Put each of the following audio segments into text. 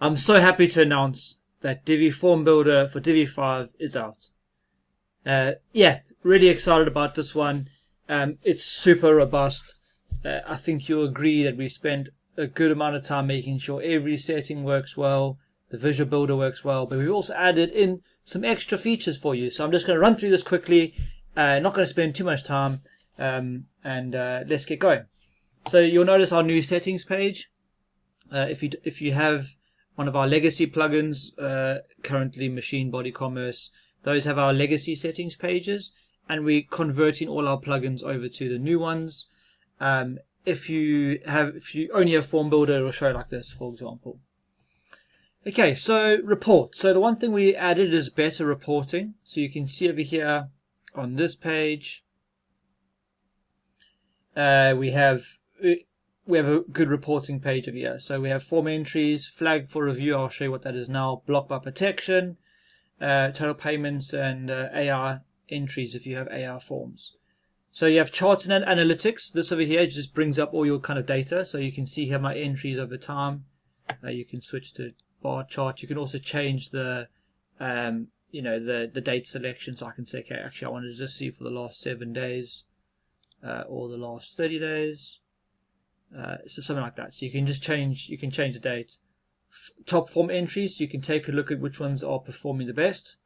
I'm so happy to announce that Divi Form Builder for Divi 5 is out. Yeah, really excited about this one. It's super robust. I think you'll agree that we spent a good amount of time making sure every setting works well, the visual builder works well, but we've also added in some extra features for you. So I'm just going to run through this quickly, not going to spend too much time, and let's get going. So you'll notice our new settings page. If you have one of our legacy plugins, currently Machine Body Commerce, those have our legacy settings pages, and we're converting all our plugins over to the new ones. If you only have Form Builder, it'll show like this, for example. Okay, so report. So the one thing we added is better reporting. So you can see over here on this page, we have a good reporting page over here. So we have form entries, flag for review. I'll show you what that is now. Block by protection, total payments, and AR entries if you have AR forms. So you have charts and analytics. This over here just brings up all your kind of data. So you can see here my entries over time. You can switch to bar chart. You can also change the the date selection. So I can say, okay, actually I want to just see for the last 7 days or the last 30 days. So something like that. So you can just change the date. Top form entries, you can take a look at which ones are performing the best.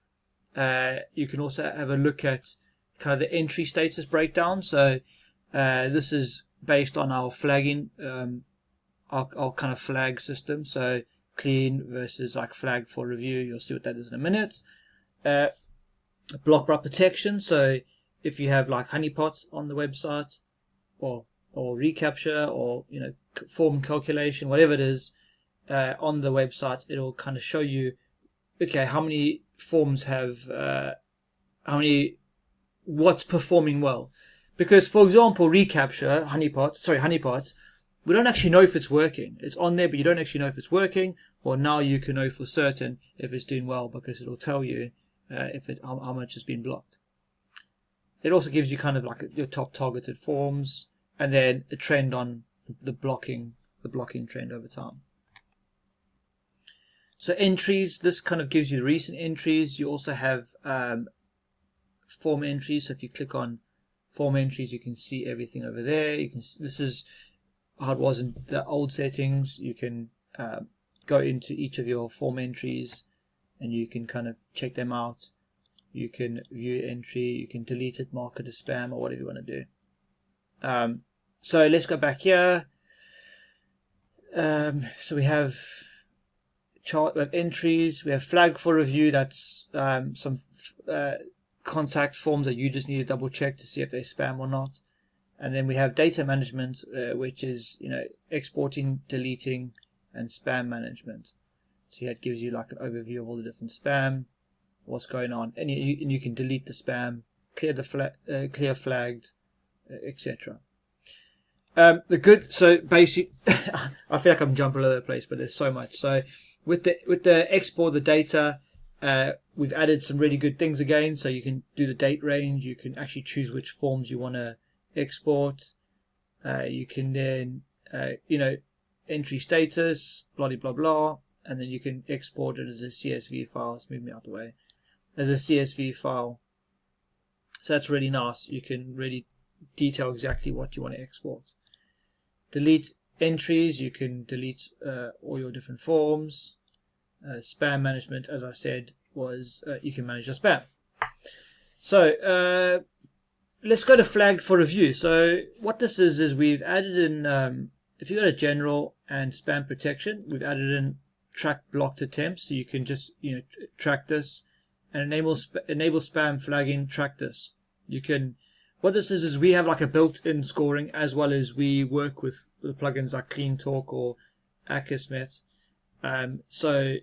You can also have a look at kind of the entry status breakdown. So this is based on our flagging, our kind of flag system. So clean versus like flag for review. You'll see what that is in a minute. Block by protection. So if you have like honeypot on the website, or recapture, or form calculation, whatever it is on the website, it'll kind of show you, okay, how many forms have what's performing well. Because for example, recapture, honeypot, we don't actually know if it's working. It's on there, but you don't actually know if it's working. Well, now you can know for certain if it's doing well, because it'll tell you how much has been blocked. It also gives you kind of like your top targeted forms, and then a trend on the blocking trend over time. So entries, this kind of gives you the recent entries. You also have form entries. So if you click on form entries, you can see everything over there. This is how it was in the old settings. You can go into each of your form entries, and you can kind of check them out. You can view entry, you can delete it, mark it as spam, or whatever you want to do. So let's go back here. So we have chart, we have entries, we have flag for review. That's some contact forms that you just need to double check to see if they're spam or not. And then we have data management, which is exporting, deleting, and spam management. So it gives you like an overview of all the different spam, what's going on, and you can delete the spam, clear the clear flagged, etc. So basic. I feel like I'm jumping all over the place, but there's so much. So with the export the data, we've added some really good things again. So you can do the date range. You can actually choose which forms you want to export. You can then entry status, blah blah blah, and then you can export it as a CSV file. Let's move me out of the way. As a CSV file. So that's really nice. You can really detail exactly what you want to export. Delete entries. You can delete all your different forms. Spam management, as I said, was you can manage your spam. So let's go to flag for review. So what this is we've added in, if you go to general and spam protection, we've added in track blocked attempts. So you can just track this, and enable spam flagging, track this. You can, what this is we have like a built-in scoring, as well as we work with the plugins like CleanTalk or Akismet. So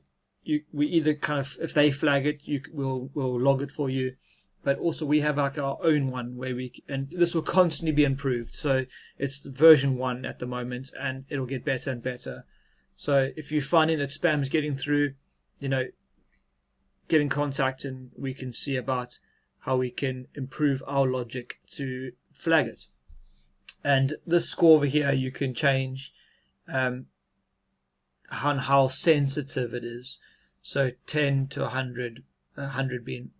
we either kind of, if they flag it, we'll log it for you, but also we have like our own one where and this will constantly be improved. So it's version 1 at the moment, and it'll get better and better. So if you're finding that spam is getting through, get in contact, and we can see about how we can improve our logic to flag it. And this score over here, you can change on how sensitive it is. So 10 to 100, 100 being,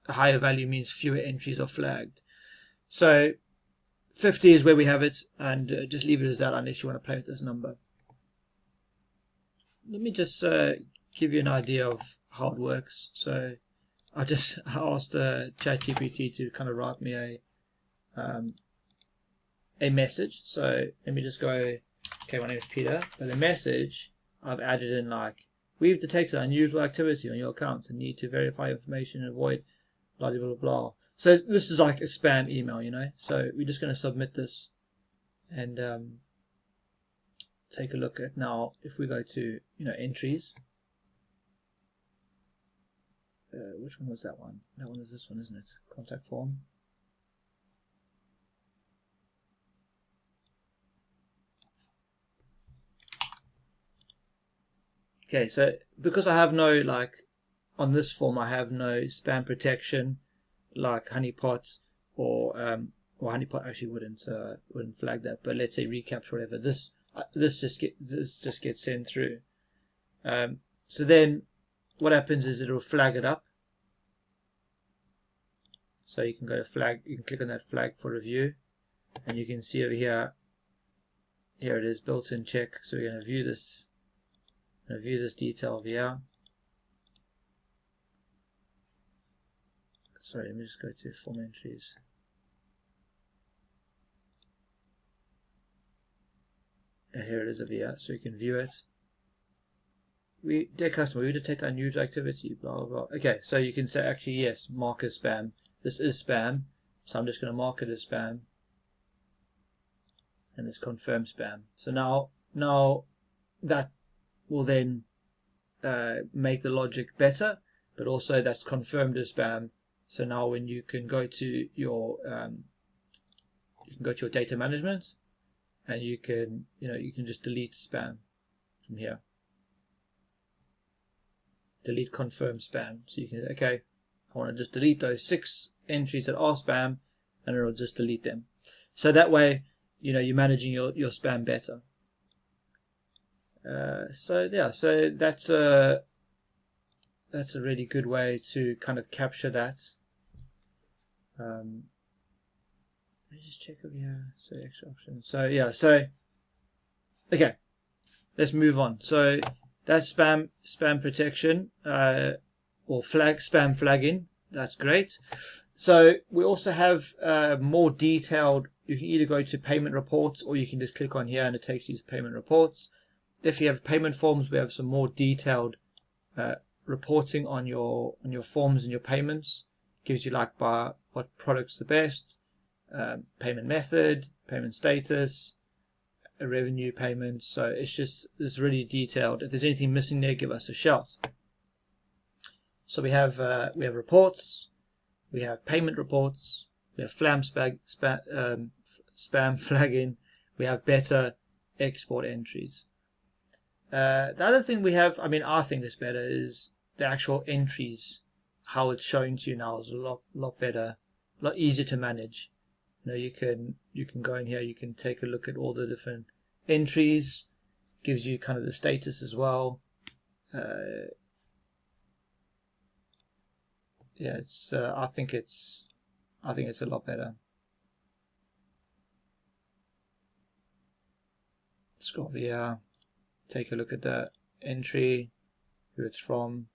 a higher value means fewer entries are flagged. So 50 is where we have it, and just leave it as that unless you want to play with this number. Let me just give you an idea of how it works. So I asked ChatGPT to kind of write me a message. So let me just go, okay, my name is Peter, but the message I've added in like, we've detected unusual activity on your account and need to verify information and avoid blah blah blah blah. So this is like a spam email, so we're just going to submit this and take a look at now. If we go to entries, which one was that one? That one is this one, isn't it? Contact form. Okay, so because I have no, on this form I have no spam protection like honeypots or honeypot actually wouldn't flag that, but let's say recaps or whatever, this just gets sent through. So then what happens is it'll flag it up. So you can go to flag, you can click on that flag for review, and you can see over here it is, built-in check. So we're going to view this. View this detail over here. Sorry, let me just go to form entries. Here it is over here, so you can view it. Dear customer, we detect unusual activity, blah blah blah. Okay, so you can say actually yes, mark as spam. This is spam, so I'm just going to mark it as spam, and it's confirm spam. So now that will then make the logic better, but also that's confirmed as spam. So now when you can go to your data management, and you can just delete spam from here. Delete confirm spam. So you can say, okay, I want to just delete those 6 entries that are spam, and it'll just delete them. So that way, you're managing your spam better. So that's a really good way to kind of capture that. Let me just check over here. So extra options. So okay, let's move on. So that's spam protection or spam flagging. That's great. So we also have more detailed. You can either go to payment reports, or you can just click on here and it takes you to payment reports. If you have payment forms, we have some more detailed reporting on your forms and your payments. Gives you by what product's the best, payment method, payment status, a revenue payment. So it's really detailed. If there's anything missing there, give us a shout. So we have reports, we have payment reports, we have spam flagging, we have better export entries. The other thing we have, I think is better, is the actual entries. How it's shown to you now is a lot better, a lot easier to manage. You can go in here, you can take a look at all the different entries, gives you kind of the status as well. I think it's a lot better. Scroll here, take a look at the entry, who it's from.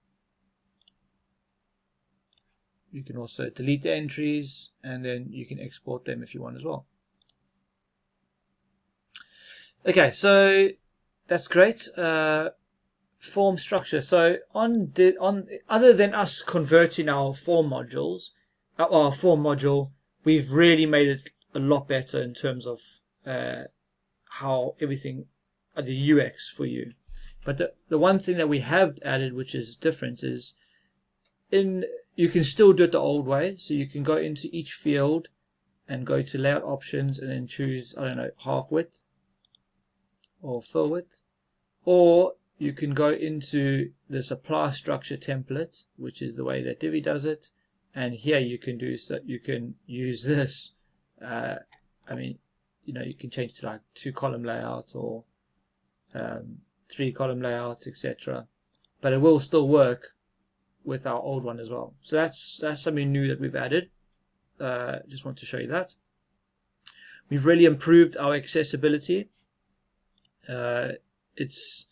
You can also delete the entries, and then you can export them if you want as well. Okay, so that's great. Form structure. So on other than us converting our form modules, our form module, we've really made it a lot better in terms of how everything, the UX for you. But the one thing that we have added, which is different, is you can still do it the old way. So you can go into each field and go to layout options and then choose, half width or full width. Or you can go into the supply structure template, which is the way that Divi does it. And here you can use this. You can change to 2-column layout or 3-column layouts, etc. But it will still work with our old one as well. So that's something new that we've added. Just want to show you that. We've really improved our accessibility. It's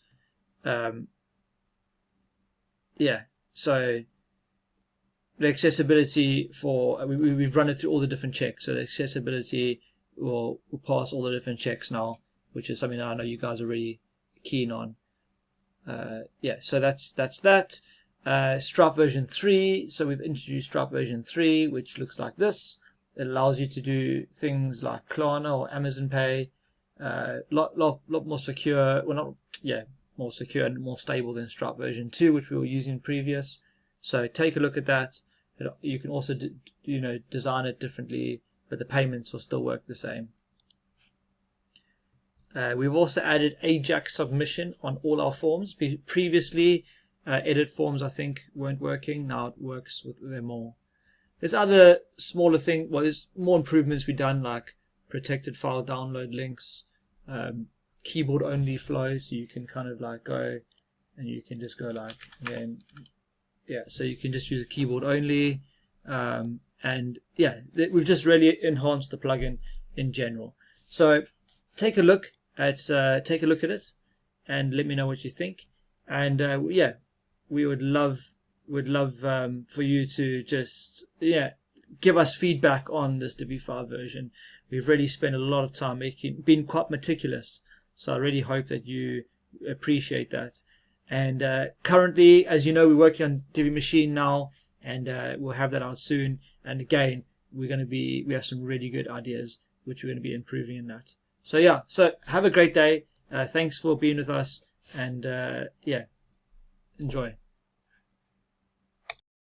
yeah, so the accessibility for we've run it through all the different checks. So the accessibility will pass all the different checks now, which is something that I know you guys are really keen on. Yeah, so that's that. Stripe version 3. So we've introduced Stripe version 3, which looks like this. It allows you to do things like Klarna or Amazon Pay. Lot more secure. Well, not more secure and more stable than Stripe version 2, which we were using previous. So take a look at that. You can also design it differently, but the payments will still work the same. We've also added Ajax submission on all our forms. Previously, edit forms, I think, weren't working. Now it works with them all. There's other smaller things. Well, there's more improvements we've done, like protected file download links, keyboard only flow, so you can kind of like go and you can just go like, and then so you can just use a keyboard only, and we've just really enhanced the plugin in general. So take a look at it and let me know what you think. And we would love for you to just give us feedback on this Divi 5 version. We've really spent a lot of time being quite meticulous, so I really hope that you appreciate that. And currently, as you know, we're working on Divi Machine now, and we'll have that out soon. And again, we have some really good ideas which we're going to be improving in that. So so have a great day. Thanks for being with us, and enjoy.